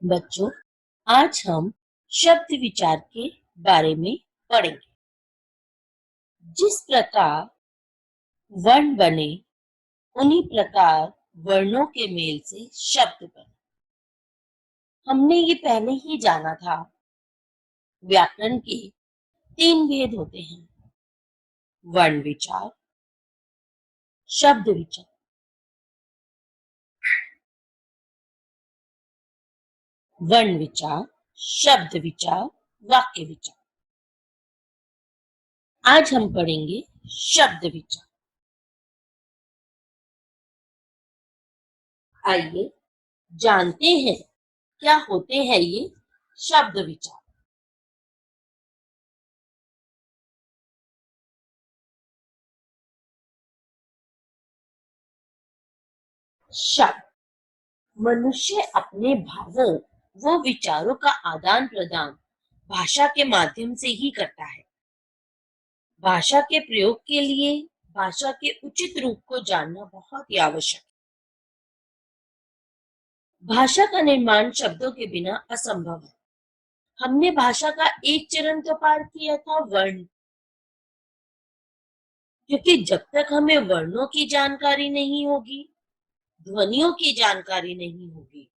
बच्चों, आज हम शब्द विचार के बारे में पढ़ेंगे। जिस प्रकार वर्ण बने, उन्हीं प्रकार वर्णों के मेल से शब्द बने। हमने ये पहले ही जाना था। व्याकरण के 3 भेद होते हैं: वर्ण विचार, शब्द विचार, वर्ण विचार, शब्द विचार, वाक्य विचार। आज हम पढ़ेंगे शब्द विचार। आइए जानते हैं क्या होते हैं ये शब्द विचार। शब्द मनुष्य अपने भावों व विचारों का आदान प्रदान भाषा के माध्यम से ही करता है। भाषा के प्रयोग के लिए भाषा के उचित रूप को जानना बहुत ही आवश्यक है। भाषा का निर्माण शब्दों के बिना असंभव है। हमने भाषा का एक चरण तो पार किया था, वर्ण। क्योंकि जब तक हमें वर्णों की जानकारी नहीं होगी, ध्वनियों की जानकारी नहीं होगी,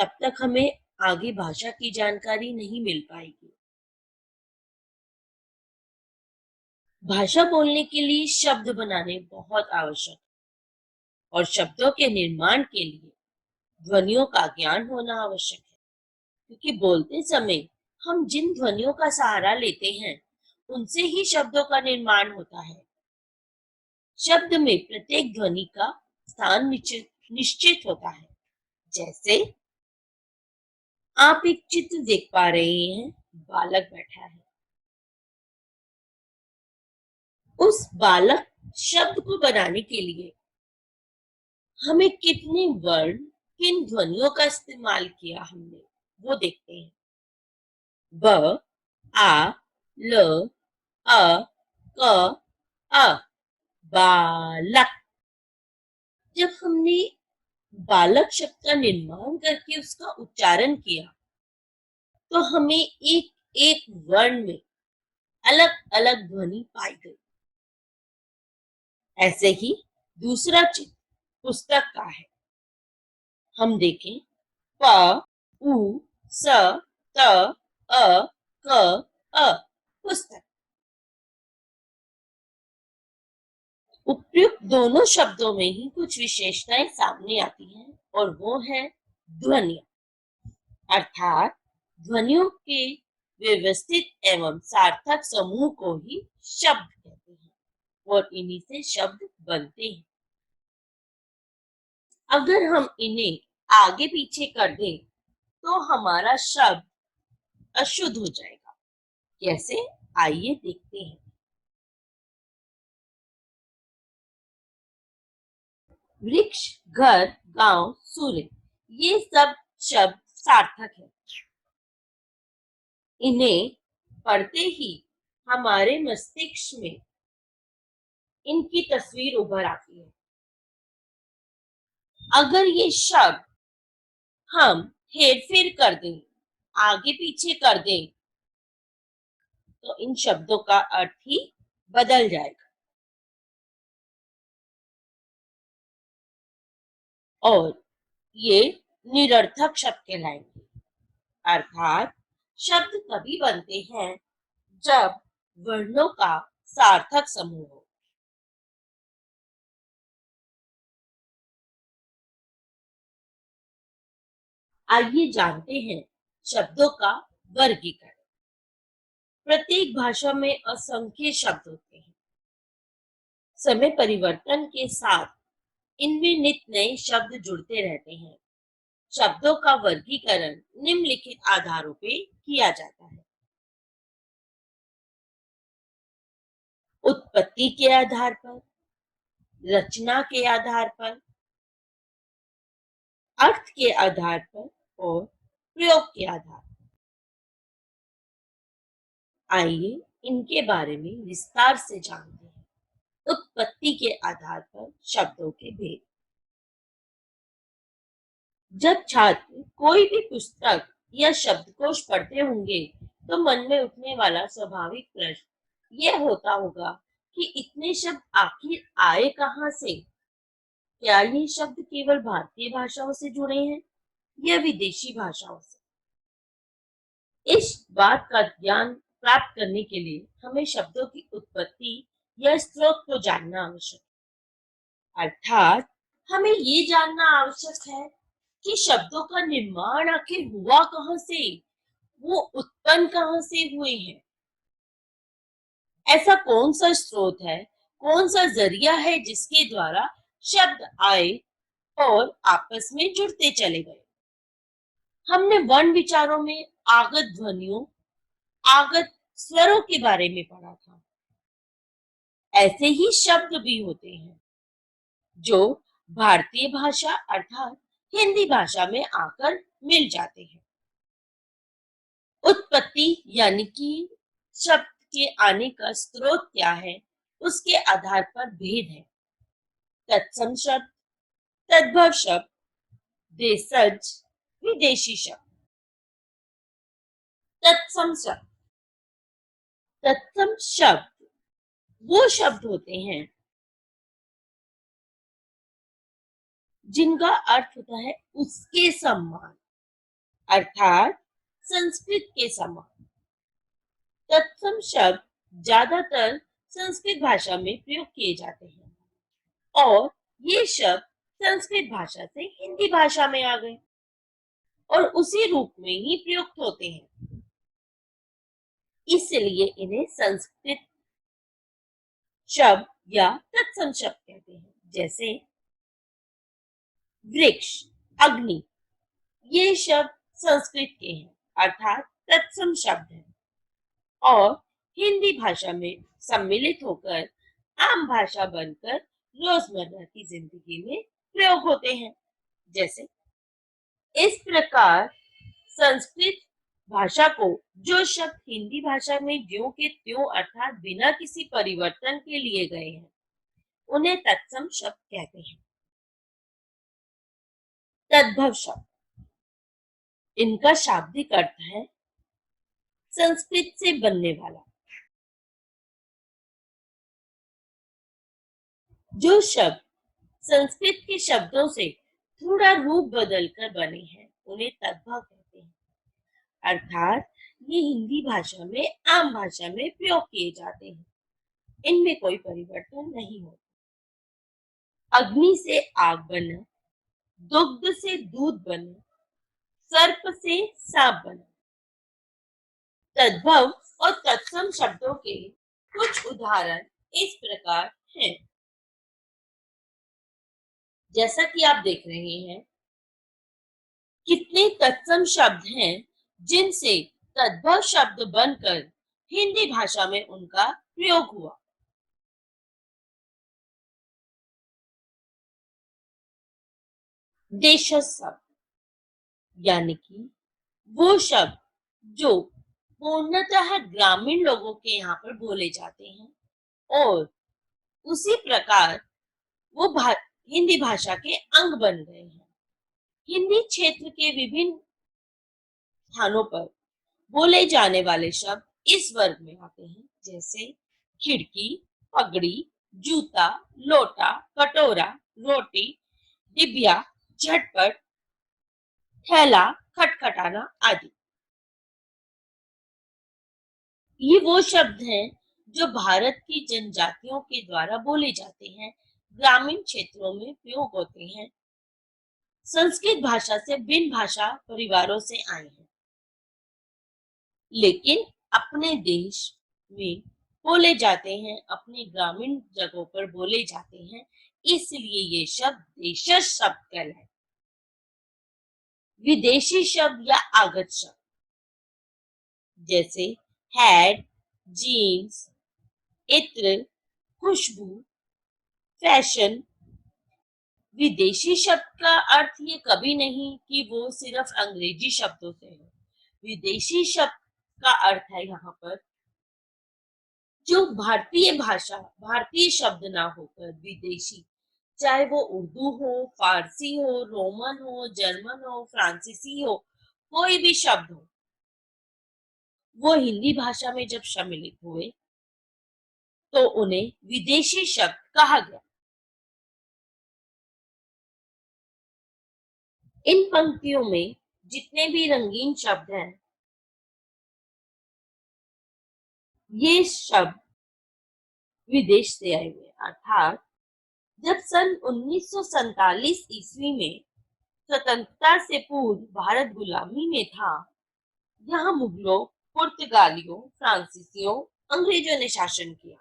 तब तक हमें आगे भाषा की जानकारी नहीं मिल पाएगी। भाषा बोलने के लिए शब्द बनाने बहुत आवश्यक है और शब्दों के निर्माण के लिए ध्वनियों का ज्ञान होना आवश्यक है। क्योंकि बोलते समय हम जिन ध्वनियों का सहारा लेते हैं, उनसे ही शब्दों का निर्माण होता है। शब्द में प्रत्येक ध्वनि का स्थान निश्चित होता है। जैसे आप एक चित्र देख पा रहे हैं, बालक बैठा है। उस बालक शब्द को बनाने के लिए हमें कितने वर्ण, किन ध्वनियों का इस्तेमाल किया हमने, वो देखते हैं। ब, आ, ल, अ, क, अ, बालक। जब हमने बालक शब्द का निर्माण करके उसका उच्चारण किया, तो हमें एक एक वर्ण में अलग अलग ध्वनि पाई गई। ऐसे ही दूसरा चित्र पुस्तक का है। हम देखें, प, उ, स, त, अ, क, अ, पुस्तक। उपयुक्त दोनों शब्दों में ही कुछ विशेषताएं सामने आती हैं और वो है ध्वनियां, अर्थात ध्वनियों के व्यवस्थित एवं सार्थक समूह को ही शब्द कहते हैं और इन्हीं से शब्द बनते हैं। अगर हम इन्हें आगे पीछे कर दें तो हमारा शब्द अशुद्ध हो जाएगा। कैसे? आइए देखते हैं। वृक्ष, घर, गांव, सूर्य, ये सब शब्द सार्थक है। इन्हें पढ़ते ही हमारे मस्तिष्क में इनकी तस्वीर उभर आती है। अगर ये शब्द हम हेर फेर कर दें, आगे पीछे कर दें, तो इन शब्दों का अर्थ ही बदल जाएगा और ये निरर्थक शब्द कहलाएंगे। अर्थात शब्द तभी बनते हैं जब वर्णों का सार्थक समूह हो। आइए जानते हैं शब्दों का वर्गीकरण। प्रत्येक भाषा में असंख्य शब्द होते हैं। समय परिवर्तन के साथ इनमें नित नए शब्द जुड़ते रहते हैं। शब्दों का वर्गीकरण निम्नलिखित आधारों पे किया जाता है: उत्पत्ति के आधार पर, रचना के आधार पर, अर्थ के आधार पर और प्रयोग के आधार पर। आइए इनके बारे में विस्तार से जानते हैं। उत्पत्ति के आधार पर शब्दों के भेद। जब छात्र कोई भी पुस्तक या शब्दकोश पढ़ते होंगे तो मन में उठने वाला स्वाभाविक प्रश्न यह होता होगा कि इतने शब्द आखिर आए कहाँ से। क्या ये शब्द केवल भारतीय भाषाओं से जुड़े हैं या विदेशी भाषाओं से। इस बात का ज्ञान प्राप्त करने के लिए हमें शब्दों की उत्पत्ति या स्रोत को जानना आवश्यक है। अर्थात हमें ये जानना आवश्यक है कि शब्दों का निर्माण आखिर हुआ कहाँ से, वो उत्पन्न कहाँ से हुए हैं। ऐसा कौन सा स्रोत है, कौन सा जरिया है जिसके द्वारा शब्द आए और आपस में जुड़ते चले गए। हमने वर्ण विचारों में आगत ध्वनियों, आगत स्वरों के बारे में पढ़ा था। ऐसे ही शब्द भी होते हैं जो भारतीय भाषा अर्थात हिंदी भाषा में आकर मिल जाते हैं। उत्पत्ति यानी कि शब्द के आने का स्रोत क्या है, उसके आधार पर भेद है। तत्सम शब्द, तद्भव शब्द, देशज, विदेशी शब्द। तत्सम शब्द, तत्सम शब्द वो शब्द होते हैं जिनका अर्थ होता है उसके समान, अर्थात संस्कृत के समान। तत्सम शब्द ज्यादातर संस्कृत भाषा में प्रयोग किए जाते हैं और ये शब्द संस्कृत भाषा से हिंदी भाषा में आ गए और उसी रूप में ही प्रयुक्त होते हैं। इसलिए इन्हें संस्कृत शब्द या तत्सम शब्द कहते हैं। जैसे वृक्ष, अग्नि, ये शब्द संस्कृत के हैं अर्थात तत्सम शब्द हैं और हिंदी भाषा में सम्मिलित होकर आम भाषा बनकर रोजमर्रा की जिंदगी में प्रयोग होते हैं। जैसे इस प्रकार संस्कृत भाषा को जो शब्द हिंदी भाषा में ज्यों के त्यों अर्थात बिना किसी परिवर्तन के लिए गए हैं उन्हें तत्सम शब्द कहते हैं। तद्भव शब्द, इनका शाब्दिक अर्थ है संस्कृत से बनने वाला। जो शब्द संस्कृत के शब्दों से थोड़ा रूप बदलकर बने हैं उन्हें तद्भव कहते हैं, अर्थात ये हिंदी भाषा में आम भाषा में प्रयोग किए जाते हैं, इनमें कोई परिवर्तन नहीं होता। अग्नि से आग बना, दुग्ध से दूध बना, सर्प से सांप बना। तद्भव और तत्सम शब्दों के कुछ उदाहरण इस प्रकार हैं। जैसा कि आप देख रहे हैं कितने तत्सम शब्द हैं जिनसे तद्भव शब्द बनकर हिंदी भाषा में उनका प्रयोग हुआ। देशज शब्द यानी कि वो शब्द जो पूर्णतः ग्रामीण लोगों के यहाँ पर बोले जाते हैं और उसी प्रकार वो हिंदी भाषा के अंग बन गए हैं। हिंदी क्षेत्र के विभिन्न स्थानों पर बोले जाने वाले शब्द इस वर्ग में आते हैं। जैसे खिड़की, पगड़ी, जूता, लोटा, कटोरा, रोटी, डिबिया, झटपट, थैला, खटखटाना आदि। ये वो शब्द हैं जो भारत की जनजातियों के द्वारा बोले जाते हैं, ग्रामीण क्षेत्रों में प्रयोग होते हैं, संस्कृत भाषा से भिन्न भाषा परिवारों से आए हैं, लेकिन अपने देश में बोले जाते हैं, अपने ग्रामीण जगहों पर बोले जाते हैं, इसलिए ये शब्द देशज शब्द कहलाए। विदेशी शब्द या आगत शब्द जैसे हैड, जीन्स, इत्र, खुशबू, फैशन। विदेशी शब्द का अर्थ ये कभी नहीं कि वो सिर्फ अंग्रेजी शब्दों से है। विदेशी शब्द का अर्थ है यहाँ पर जो भारतीय भाषा, भारतीय शब्द ना होकर विदेशी, चाहे वो उर्दू हो, फारसी हो, रोमन हो, जर्मन हो, फ्रांसीसी हो, कोई भी शब्द हो, वो हिंदी भाषा में जब सम्मिलित हुए तो उन्हें विदेशी शब्द कहा गया। इन पंक्तियों में जितने भी रंगीन शब्द हैं, ये शब्द विदेश से आए हुए हैं। अर्थात जब सन 1947 ईस्वी में स्वतंत्रता से पूर्व भारत गुलामी में था, यहाँ मुगलों, पुर्तगालियों, फ्रांसीसियों, अंग्रेजों ने शासन किया।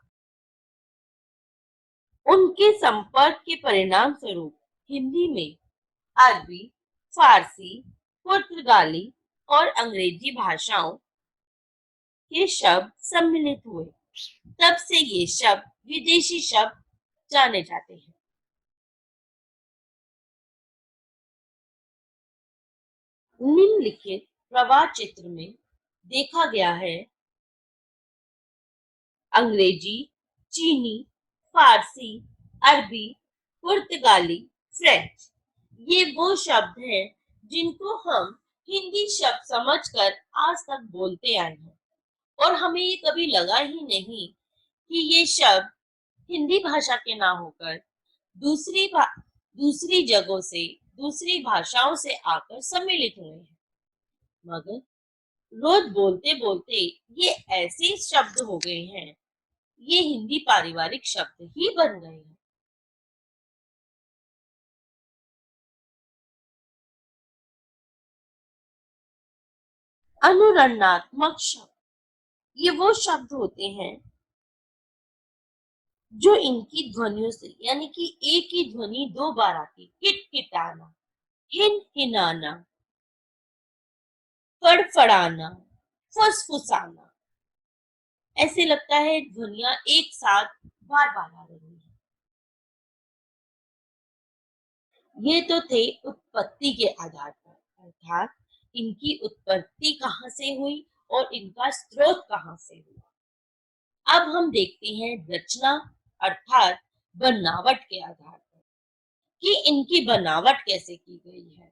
उनके संपर्क के परिणाम स्वरूप हिंदी में अरबी, फारसी, पुर्तगाली और अंग्रेजी भाषाओं के शब्द सम्मिलित हुए। तब से ये शब्द विदेशी शब्द जाने जाते हैं। निम्नलिखित प्रवाह चित्र में देखा गया है अंग्रेजी, चीनी, फारसी, अरबी, पुर्तगाली, फ्रेंच। ये वो शब्द हैं जिनको हम हिंदी शब्द समझकर आज तक बोलते आए हैं, और हमें ये कभी लगा ही नहीं कि ये शब्द हिंदी भाषा के ना होकर दूसरी भा, दूसरी जगहों से, दूसरी भाषाओं से आकर सम्मिलित हुए हैं। मगर रोज बोलते बोलते ये ऐसे शब्द हो गए हैं, ये हिंदी पारिवारिक शब्द ही बन गए हैं। अनुरणात्मक शब्द, ये वो शब्द होते हैं जो इनकी ध्वनियों से, यानी कि एक ही ध्वनि दो बार आती, किटकिटाना, हिन हिनाना, फड़फड़ाना, फुसफुसाना, ऐसे लगता है ध्वनियां एक साथ बार बार आ रही हैं। ये तो थे उत्पत्ति के आधार पर, अर्थात इनकी उत्पत्ति कहाँ से हुई और इनका स्रोत कहाँ से हुआ। अब हम देखते हैं रचना, अर्थात बनावट के आधार पर कि इनकी बनावट कैसे की गई है।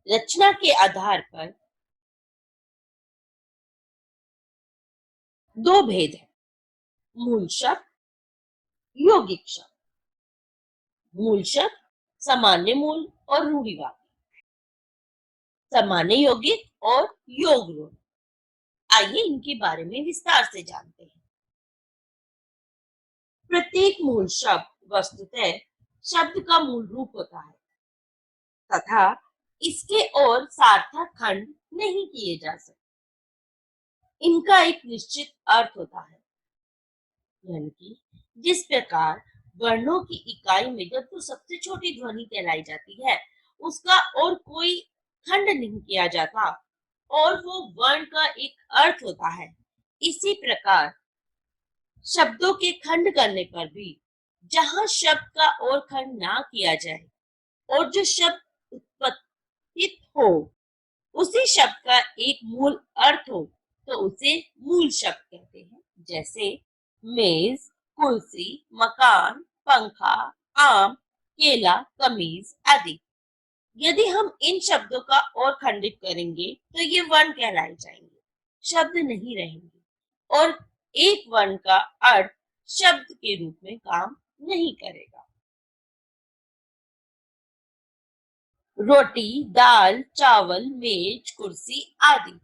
रचना के आधार पर दो भेद है, मूल शब्द, यौगिक शब्द। मूल शब्द सामान्य मूल और रूढ़िवादी, सामान्य यौगिक और योग रूढ़। आइए इनके बारे में विस्तार से जानते हैं। प्रत्येक मूल शब्द वस्तुतः शब्द का मूल रूप होता है तथा इसके और सार्थक खंड नहीं किए जा सकते। इनका एक निश्चित अर्थ होता है, यानी कि जिस प्रकार वर्णों की इकाई में जब तो सबसे छोटी ध्वनि कहलाई जाती है, उसका और कोई खंड नहीं किया जाता और वो वर्ण का एक अर्थ होता है, इसी प्रकार शब्दों के खंड करने पर भी जहां शब्द का और खंड ना किया जाए और जो शब्द उत्पत्तित हो उसी शब्द का एक मूल अर्थ हो, तो उसे मूल शब्द कहते हैं। जैसे मेज, कुर्सी, मकान, पंखा, आम, केला, कमीज आदि। यदि हम इन शब्दों का और खंडित करेंगे तो ये वर्ण कहलाए जाएंगे, शब्द नहीं रहेंगे, और एक वर्ण का अर्थ शब्द के रूप में काम नहीं करेगा। रोटी, दाल, चावल, मेज, कुर्सी आदि,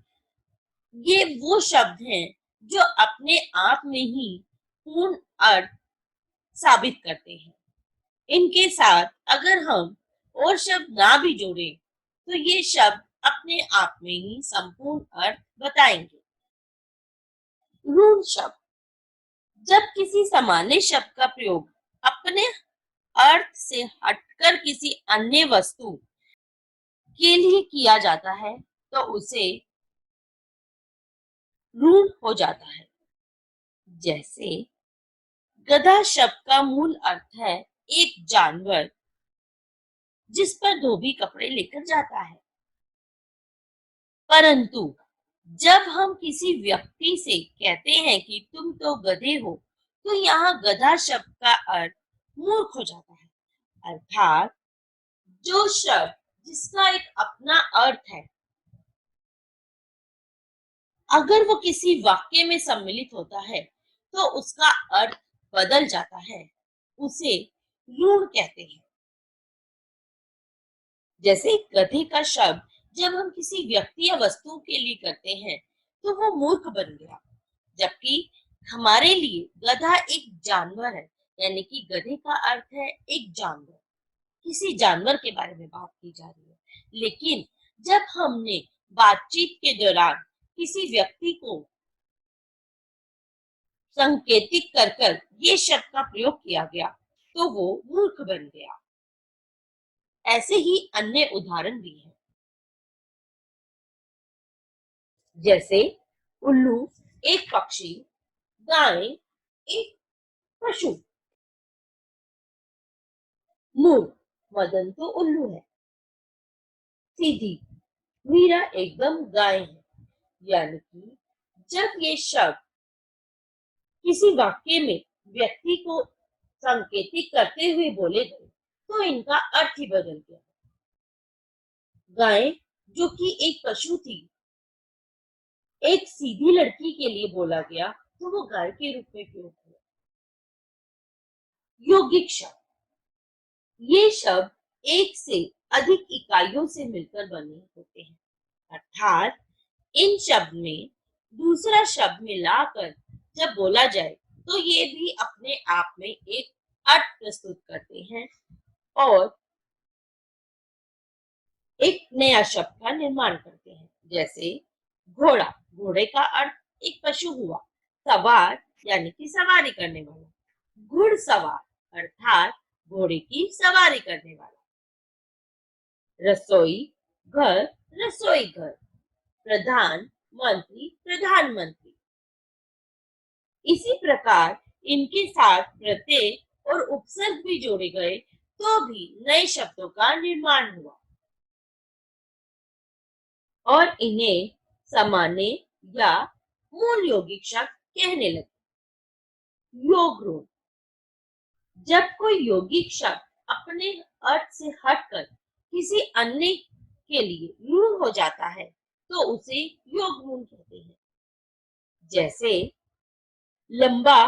ये वो शब्द हैं जो अपने आप में ही पूर्ण अर्थ साबित करते हैं। इनके साथ अगर हम और शब्द ना भी जोड़ें तो ये शब्द अपने आप में ही संपूर्ण अर्थ बताएंगे। ऋण शब्द, जब किसी सामान्य शब्द का प्रयोग अपने अर्थ से हटकर किसी अन्य वस्तु के लिए किया जाता है तो उसे ऋण हो जाता है। जैसे गधा शब्द का मूल अर्थ है एक जानवर जिस पर धोबी कपड़े लेकर जाता है, परंतु जब हम किसी व्यक्ति से कहते हैं कि तुम तो गधे हो, तो यहाँ गधा शब्द का अर्थ मूर्ख हो जाता है। अर्थात जो शब्द जिसका एक अपना अर्थ है, अगर वो किसी वाक्य में सम्मिलित होता है तो उसका अर्थ बदल जाता है, उसे रूढ़ कहते हैं। जैसे गधे का शब्द जब हम किसी व्यक्ति या वस्तु के लिए करते हैं तो वो मूर्ख बन गया, जबकि हमारे लिए गधा एक जानवर है। यानी कि गधे का अर्थ है एक जानवर, किसी जानवर के बारे में बात की जा रही है। लेकिन जब हमने बातचीत के दौरान किसी व्यक्ति को संकेतिक कर कर ये शब्द का प्रयोग किया गया तो वो मूर्ख बन गया। ऐसे ही अन्य उदाहरण भी हैं, जैसे उल्लू एक पक्षी, गाय एक पशु। मूर्ख मदन तो उल्लू है। सीधी मीरा एकदम गाय है। यानी कि जब ये शब्द किसी वाक्य में व्यक्ति को संकेतित करते हुए बोले गए तो इनका अर्थ ही बदल गया। गाय जो कि एक पशु थी, एक सीधी लड़की के लिए बोला गया तो वो गाय के रूप में प्रयोग हुआ। यौगिक शब्द, ये शब्द एक से अधिक इकाइयों से मिलकर बने होते हैं। अर्थात इन शब्द में दूसरा शब्द मिलाकर जब बोला जाए तो ये भी अपने आप में एक अर्थ प्रस्तुत करते हैं और एक नया शब्द का निर्माण करते हैं। जैसे घोड़ा, घोड़े का अर्थ एक पशु हुआ। सवार यानी कि सवारी करने वाला। घुड़सवार अर्थात घोड़े की सवारी करने वाला। रसोई घर, रसोई घर। प्रधान मंत्री, प्रधानमंत्री। इसी प्रकार इनके साथ प्रत्यय और उपसर्ग भी जोड़े गए तो भी नए शब्दों का निर्माण हुआ और इन्हें सामान्य या मूल यौगिक शब्द कहने लगे। योग रूढ़, जब कोई यौगिक शब्द अपने अर्थ से हटकर किसी अन्य के लिए रूढ़ हो जाता है तो उसे योग रूढ़ कहते हैं। जैसे लंबा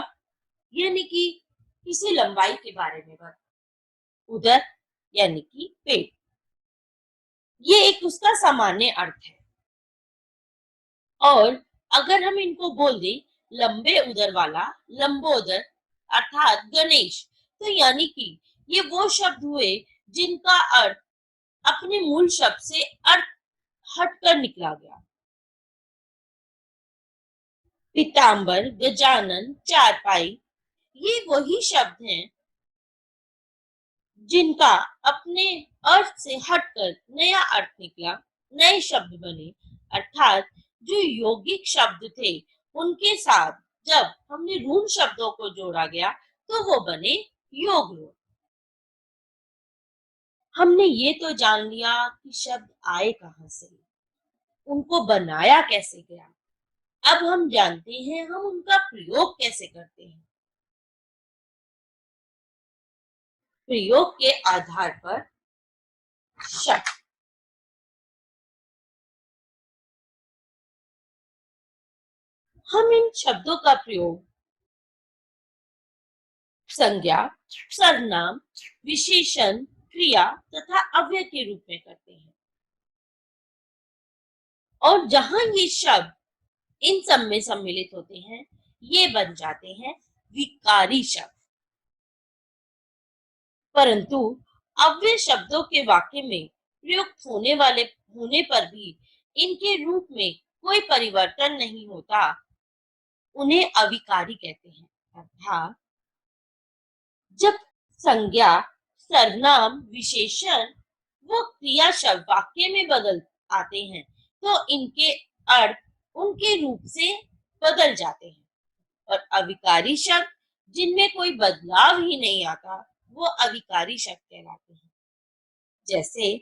यानी कि किसी लंबाई के बारे में बात। उदर यानी कि पेट, ये एक उसका सामान्य अर्थ है। और अगर हम इनको बोल दें लंबे उदर वाला, लंबोदर अर्थात गणेश, तो यानी कि ये वो शब्द हुए जिनका अर्थ अपने मूल शब्द से अर्थ हटकर निकला गया। पीतांबर, गजानन, चारपाई, ये वही शब्द हैं जिनका अपने अर्थ से हटकर नया अर्थ निकला, नए शब्द बने। अर्थात जो यौगिक शब्द थे उनके साथ जब हमने ऋण शब्दों को जोड़ा गया तो वो बने योग रूढ़। हमने ये तो जान लिया कि शब्द आए कहाँ से, उनको बनाया कैसे गया। अब हम जानते हैं हम उनका प्रयोग कैसे करते हैं। प्रयोग के आधार पर शब्द, हम इन शब्दों का प्रयोग संज्ञा, सर्वनाम, विशेषण, क्रिया तथा अव्यय के रूप में करते हैं। और जहां ये शब्द इन सब में सम्मिलित होते हैं ये बन जाते हैं विकारी शब्द। परंतु अव्यय शब्दों के वाक्य में प्रयुक्त होने पर भी इनके रूप में कोई परिवर्तन नहीं होता, उन्हें अविकारी कहते हैं। अर्थात जब संज्ञा, सर्वनाम, विशेषण वो क्रिया शब्द वाक्य में बदल आते हैं तो इनके अर्थ उनके रूप से बदल जाते हैं। और अविकारी शब्द जिनमें कोई बदलाव ही नहीं आता वो अविकारी शब्द कहलाते हैं। जैसे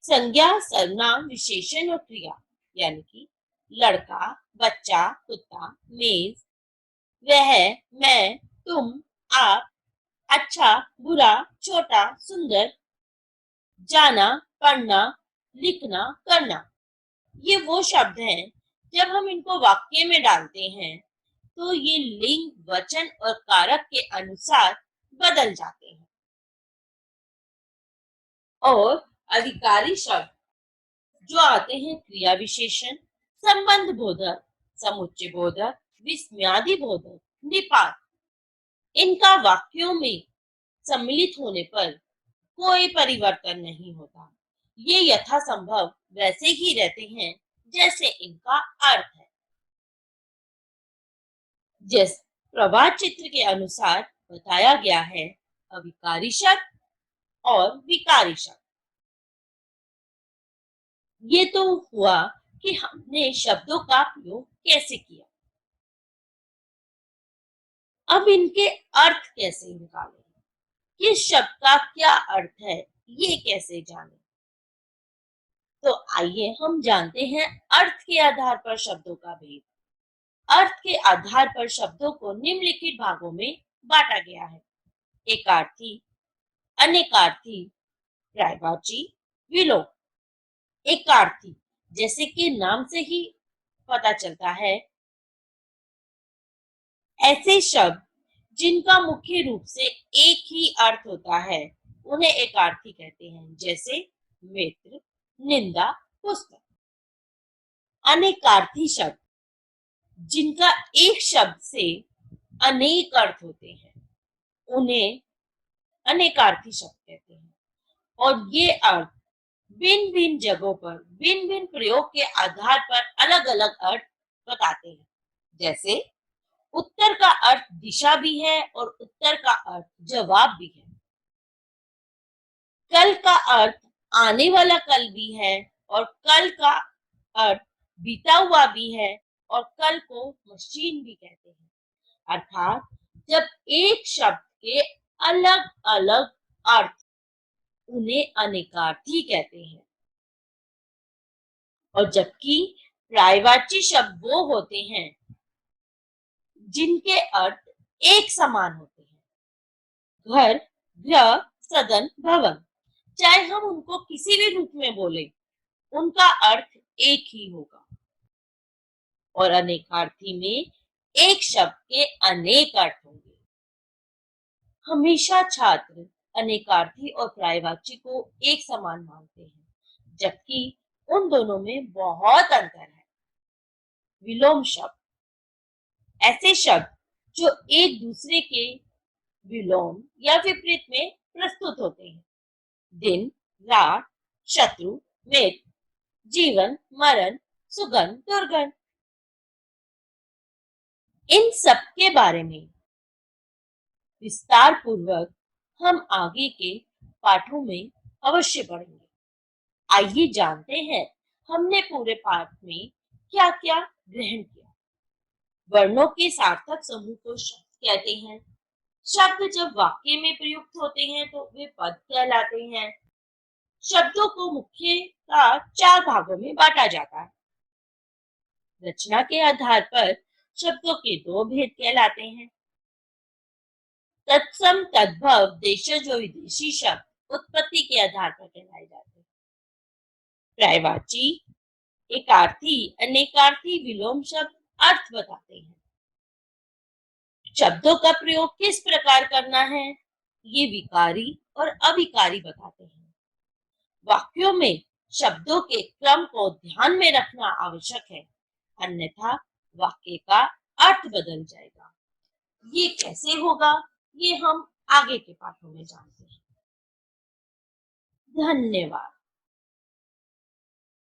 संज्ञा, सर्वनाम, विशेषण और क्रिया, यानी कि लड़का, बच्चा, कुत्ता, मेज, वह, मैं, तुम, आप अच्छा, बुरा, छोटा, सुंदर, जाना, पढ़ना, लिखना, करना, ये वो शब्द हैं। जब हम इनको वाक्य में डालते हैं तो ये लिंग, वचन और कारक के अनुसार बदल जाते हैं। और अधिकारी शब्द जो आते हैं क्रिया विशेषण, संबंध बोधक, समुच्चय बोधक, विस्मयादि बोधक, निपात, इनका वाक्यों में सम्मिलित होने पर कोई परिवर्तन नहीं होता। ये यथासंभव वैसे ही रहते हैं जैसे इनका अर्थ है। जिस प्रवाह चित्र के अनुसार बताया गया है, अविकारी शब्द और विकारी शब्द। ये तो हुआ कि हमने शब्दों का प्रयोग कैसे किया। अब इनके अर्थ कैसे निकालें? किस शब्द का क्या अर्थ है, ये कैसे जानें? तो आइए हम जानते हैं अर्थ के आधार पर शब्दों का भेद। अर्थ के आधार पर शब्दों को निम्नलिखित भागों में बांटा गया है: एकार्थी, अनेकार्थी, पर्यायवाची, विलोम। एकार्थी, जैसे कि नाम से ही पता चलता है, ऐसे शब्द जिनका मुख्य रूप से एक ही अर्थ होता है उन्हें एकार्थी कहते हैं, जैसे मित्र, निंदा, पुस्तक। अनेकार्थी शब्द जिनका एक शब्द से अनेक अर्थ होते हैं उन्हें अनेकार्थी शब्द कहते हैं। और ये अर्थ भिन्न भिन्न जगहों पर भिन्न भिन्न प्रयोग के आधार पर अलग अलग अर्थ बताते हैं। जैसे उत्तर का अर्थ दिशा भी है और उत्तर का अर्थ जवाब भी है। कल का अर्थ आने वाला कल भी है और कल का अर्थ बीता हुआ भी है और कल को मशीन भी कहते हैं। अर्थात जब एक शब्द के अलग अलग अर्थ, उन्हें अनेकार्थी कहते हैं। और जबकि पर्यायवाची शब्द वो होते हैं जिनके अर्थ एक समान होते हैं। घर, गृह, सदन, भवन, चाहे हम उनको किसी भी रूप में बोले, उनका अर्थ एक ही होगा। और अनेकार्थी में एक शब्द के अनेक अर्थ होंगे। हमेशा छात्र अनेकार्थी और पर्यायवाची को एक समान मानते हैं, जबकि उन दोनों में बहुत अंतर है। विलोम शब्द, ऐसे शब्द जो एक दूसरे के विलोम या विपरीत में प्रस्तुत होते हैं। दिन, रात, शत्रु, मित्र, जीवन, मरण, सुगंध, दुर्गंध। इन सब के बारे में विस्तार पूर्वक हम आगे के पाठों में अवश्य पढ़ेंगे। आइए जानते हैं हमने पूरे पाठ में क्या क्या ग्रहण किया। वर्णों के सार्थक समूह को शब्द कहते हैं। शब्द जब वाक्य में प्रयुक्त होते हैं तो वे पद कहलाते हैं। शब्दों को मुख्यतः चार भागों में बांटा जाता है। रचना के आधार पर शब्दों के दो भेद कहलाते हैं: तत्सम, तद्भव, देशज और विदेशी शब्द उत्पत्ति के आधार पर कहलाए जाते हैं। पर्यायवाची, एकार्थी, अनेकार्थी, विलोम शब्द अर्थ बताते हैं। शब्दों का प्रयोग किस प्रकार करना है, ये विकारी और अविकारी बताते हैं। वाक्यों में शब्दों के क्रम को ध्यान में रखना आवश्यक है, अन्यथा वाक्य का अर्थ बदल जाएगा। ये कैसे होगा, ये हम आगे के पाठों में जानते हैं। धन्यवाद।